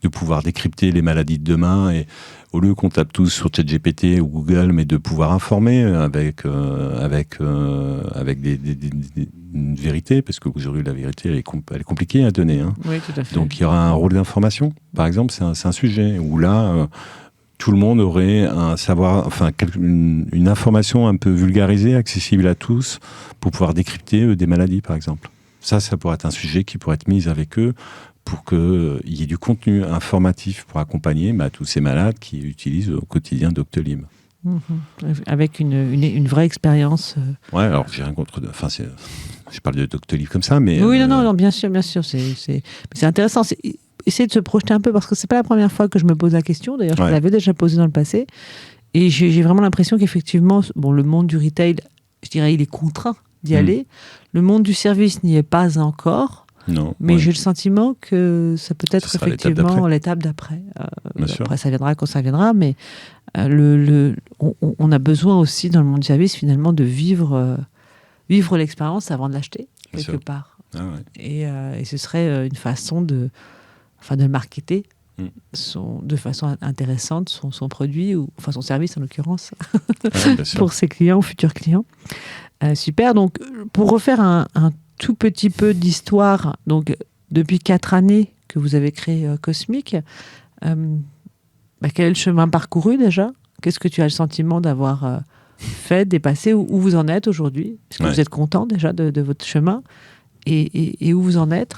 de pouvoir décrypter les maladies de demain et au lieu qu'on tape tous sur ChatGPT ou Google, mais de pouvoir informer avec une vérité, parce qu'aujourd'hui la vérité elle est compliquée à donner. Oui, tout à fait. Donc il y aura un rôle d'information, par exemple, c'est un sujet où là... tout le monde aurait un savoir, une information un peu vulgarisée, accessible à tous, pour pouvoir décrypter des maladies, par exemple. Ça pourrait être un sujet qui pourrait être mis avec eux pour qu'il y ait du contenu informatif pour accompagner tous ces malades qui utilisent au quotidien Doctolib. Avec une vraie expérience. Ouais, alors j'ai rien contre... je parle de Doctolib comme ça, mais... Oui, non, bien sûr. C'est intéressant. Essayer de se projeter un peu, parce que c'est pas la première fois que je me pose la question. D'ailleurs, je me l'avais déjà posée dans le passé. Et j'ai vraiment l'impression qu'effectivement, le monde du retail, je dirais, il est contraint d'y aller. Le monde du service n'y est pas encore. Non. Mais j'ai le sentiment que ça peut être effectivement l'étape d'après. Après, ça viendra quand ça viendra, mais on a besoin aussi, dans le monde du service, finalement, de vivre l'expérience avant de l'acheter, quelque part. Ah ouais. Et ce serait une façon de le marketer de façon intéressante, son produit, ou son service en l'occurrence, pour ses clients ou futurs clients. Super, donc pour refaire un tout petit peu d'histoire, donc depuis 4 années que vous avez créé Cosmic, quel est le chemin parcouru déjà ? Qu'est-ce que tu as le sentiment d'avoir fait, dépassé, où vous en êtes aujourd'hui ? Est-ce que vous êtes content déjà de votre chemin et où vous en êtes ?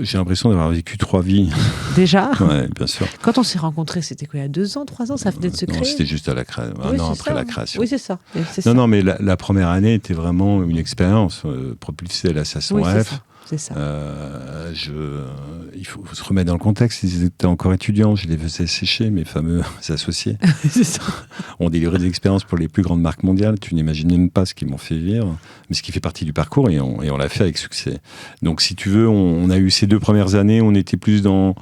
j'ai l'impression d'avoir vécu 3 vies. Déjà ? Oui, bien sûr. Quand on s'est rencontrés, c'était quoi, il y a 2 ans, 3 ans, ça venait de se créer ? Non, c'était juste à la création, un an après la création. Oui, c'est ça. Non, mais la première année était vraiment une expérience propulsée à son rêve. C'est ça. Il faut se remettre dans le contexte. Ils étaient encore étudiants. Je les faisais sécher, mes fameux associés. C'est ça. On délivrait des expériences pour les plus grandes marques mondiales. Tu n'imagines même pas ce qu'ils m'ont fait vivre, mais ce qui fait partie du parcours et on l'a fait avec succès. Donc, si tu veux, on a eu ces 2 premières années. On était plus dans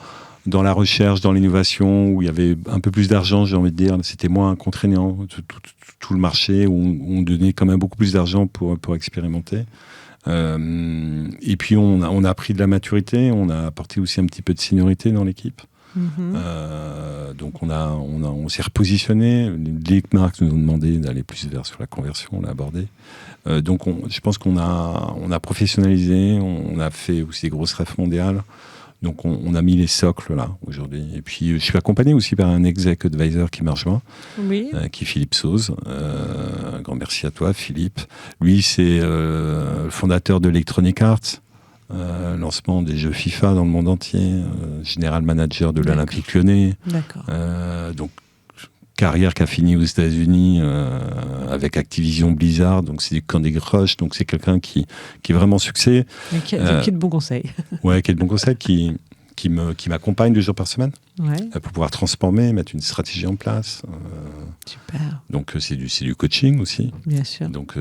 la recherche, dans l'innovation, où il y avait un peu plus d'argent, j'ai envie de dire. C'était moins contraignant, tout le marché, où on donnait quand même beaucoup plus d'argent pour expérimenter. Et puis on a pris de la maturité, on a apporté aussi un petit peu de seniorité dans l'équipe. Donc on s'est repositionné. Les marques nous ont demandé d'aller plus sur la conversion, on l'a abordé. Donc je pense qu'on a professionnalisé, on a fait aussi des grosses refs mondiales. Donc on a mis les socles là aujourd'hui. Et puis je suis accompagné aussi par un exec advisor qui m'a rejoint, qui est Philippe Sauze. Un grand merci à toi Philippe. Lui c'est le fondateur de Electronic Arts, lancement des jeux FIFA dans le monde entier, général manager de l'Olympique Lyonnais. D'accord. Donc carrière qui a fini aux États-Unis avec Activision Blizzard, donc c'est du Candy Crush, donc c'est quelqu'un qui est vraiment succès. Mais qui a de bons conseils. Ouais, qui a de bons conseils, qui m'accompagne 2 jours par semaine pour pouvoir transformer, mettre une stratégie en place. Super. Donc c'est du coaching aussi. Bien sûr. Donc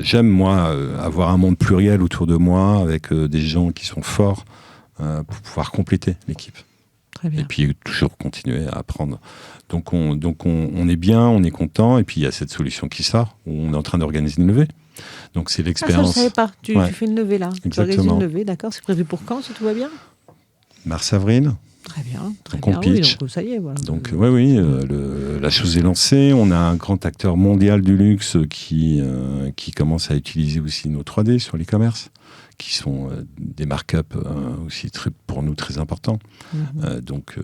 j'aime moi avoir un monde pluriel autour de moi avec des gens qui sont forts pour pouvoir compléter l'équipe. Très bien. Et puis toujours continuer à apprendre. Donc on est bien, on est content. Et puis il y a cette solution qui sort où on est en train d'organiser une levée. Donc c'est l'expérience. Ça je ne savais pas. Tu fais une levée là. Exactement. Tu organises une levée, d'accord. C'est prévu pour quand si tout va bien ? Mars-avril. Très bien. Très donc bien. on pitch. Oui, donc ça y est, voilà. Donc la chose est lancée. On a un grand acteur mondial du luxe qui commence à utiliser aussi nos 3D sur l'e-commerce, qui sont des markups aussi pour nous très importants. Donc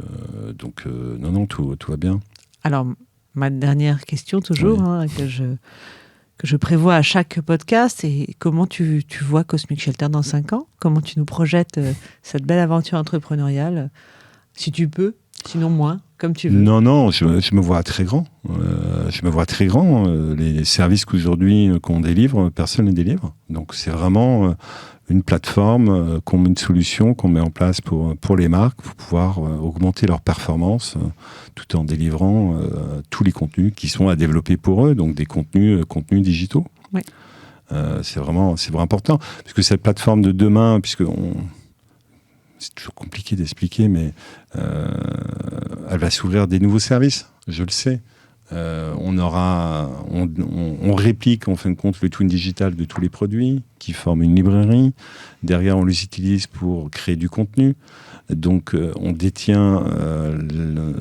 non, tout va bien. Alors, ma dernière question toujours, que je prévois à chaque podcast, c'est comment tu vois Cosmic Shelter dans 5 ans ? Comment tu nous projettes cette belle aventure entrepreneuriale ? Si tu peux, sinon moins, comme tu veux. Non, je me vois très grand. Les services qu'aujourd'hui qu'on délivre, personne ne les délivre. Donc c'est vraiment une plateforme, une solution qu'on met en place pour les marques, pour pouvoir augmenter leur performance tout en délivrant tous les contenus qui sont à développer pour eux, donc des contenus digitaux. Oui. C'est vraiment important, puisque cette plateforme de demain, c'est toujours compliqué d'expliquer, mais elle va s'ouvrir des nouveaux services, je le sais. On réplique en fin de compte le twin digital de tous les produits qui forment une librairie. Derrière, on les utilise pour créer du contenu. Donc, on détient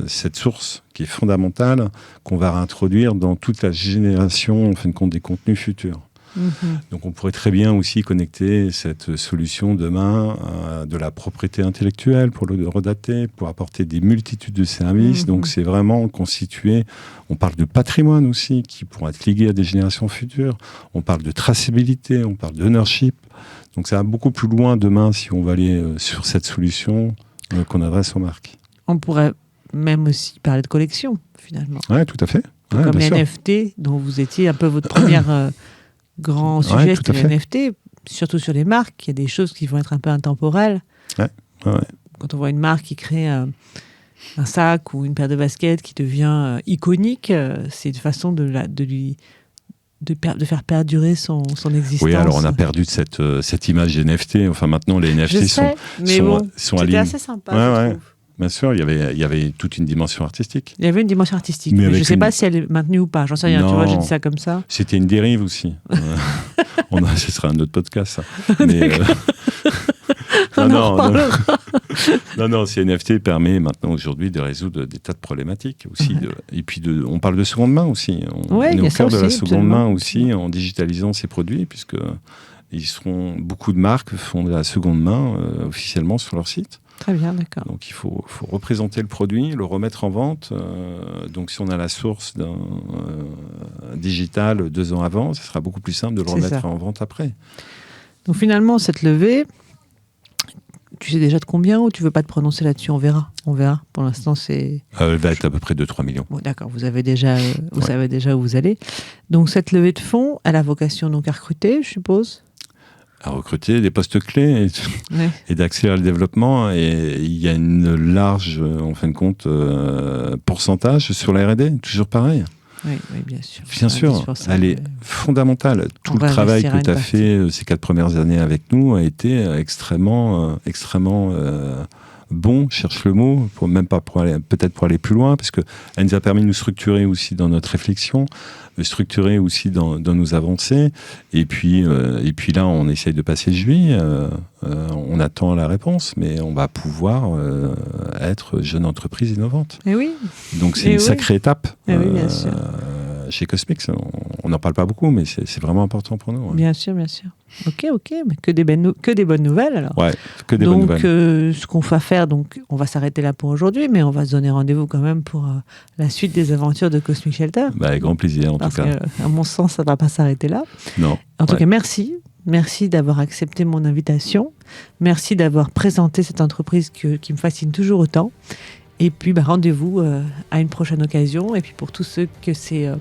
cette source qui est fondamentale, qu'on va réintroduire dans toute la génération en fin de compte des contenus futurs. Donc on pourrait très bien aussi connecter cette solution demain à de la propriété intellectuelle pour le redater, pour apporter des multitudes de services. Donc c'est vraiment constitué. On parle de patrimoine aussi qui pourra être lié à des générations futures. On parle de traçabilité, on parle d'ownership. Donc ça va beaucoup plus loin demain si on va aller sur cette solution qu'on adresse aux marques. On pourrait même aussi parler de collection finalement. Oui, tout à fait. Comme les NFT dont vous étiez un peu votre première... grand sujet, c'était les NFT, surtout sur les marques. Il y a des choses qui vont être un peu intemporelles. Quand on voit une marque qui crée un sac ou une paire de baskets qui devient iconique, c'est une façon de faire perdurer son existence. Oui, alors on a perdu cette image des NFT. Enfin, maintenant, les NFT sont c'était assez sympa, je trouve. Bien sûr, il y avait toute une dimension artistique. Il y avait une dimension artistique, mais je ne sais pas si elle est maintenue ou pas. J'en sais rien, tu vois, j'ai dit ça comme ça. C'était une dérive aussi. Ce sera un autre podcast, ça. Mais, non, ces NFT permet maintenant aujourd'hui de résoudre des tas de problématiques aussi. Et puis on parle de seconde main aussi. On est au cœur de la seconde main aussi en digitalisant ces produits, puisque beaucoup de marques font de la seconde main officiellement sur leur site. Très bien, d'accord. Donc il faut représenter le produit, le remettre en vente. Donc si on a la source d'un digital 2 ans avant, ce sera beaucoup plus simple de le remettre en vente après. Donc finalement, cette levée, tu sais déjà de combien ou tu veux pas te prononcer là-dessus? On verra. Pour l'instant, c'est... Elle va être à peu près de 3 millions. Bon, d'accord, vous savez déjà où vous allez. Donc, cette levée de fonds, elle a vocation donc à recruter, je suppose? À recruter des postes clés et d'accélérer le développement. Et il y a une large, en fin de compte, pourcentage sur la R&D, toujours pareil. Oui, bien sûr. Bien sûr, elle est fondamentale. Tout le travail que tu as fait ces 4 premières années avec nous a été extrêmement bon, cherche le mot, peut-être pour aller plus loin, parce qu'elle nous a permis de nous structurer aussi dans notre réflexion, structurer aussi dans nos avancées. Et puis là, on essaye de passer le juillet. On attend la réponse, mais on va pouvoir être jeune entreprise innovante. Et oui. Donc c'est une sacrée étape. Et oui, bien sûr. Chez Cosmix, on n'en parle pas beaucoup, mais c'est vraiment important pour nous. Bien sûr. Ok, mais que des bonnes nouvelles alors. Ouais, que des bonnes nouvelles. Donc, ce qu'on va faire, on va s'arrêter là pour aujourd'hui, mais on va se donner rendez-vous quand même pour la suite des aventures de Cosmic Shelter. Avec grand plaisir, en tout cas. Parce qu'à mon sens, ça ne va pas s'arrêter là. Non. En tout cas, merci. Merci d'avoir accepté mon invitation. Merci d'avoir présenté cette entreprise qui me fascine toujours autant. Et puis, rendez-vous à une prochaine occasion. Et puis, pour tous ceux que ces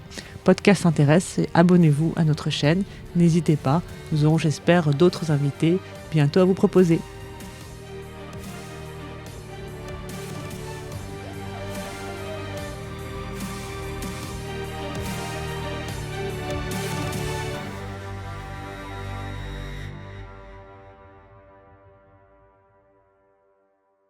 podcasts intéressent, abonnez-vous à notre chaîne. N'hésitez pas. Nous aurons, j'espère, d'autres invités bientôt à vous proposer.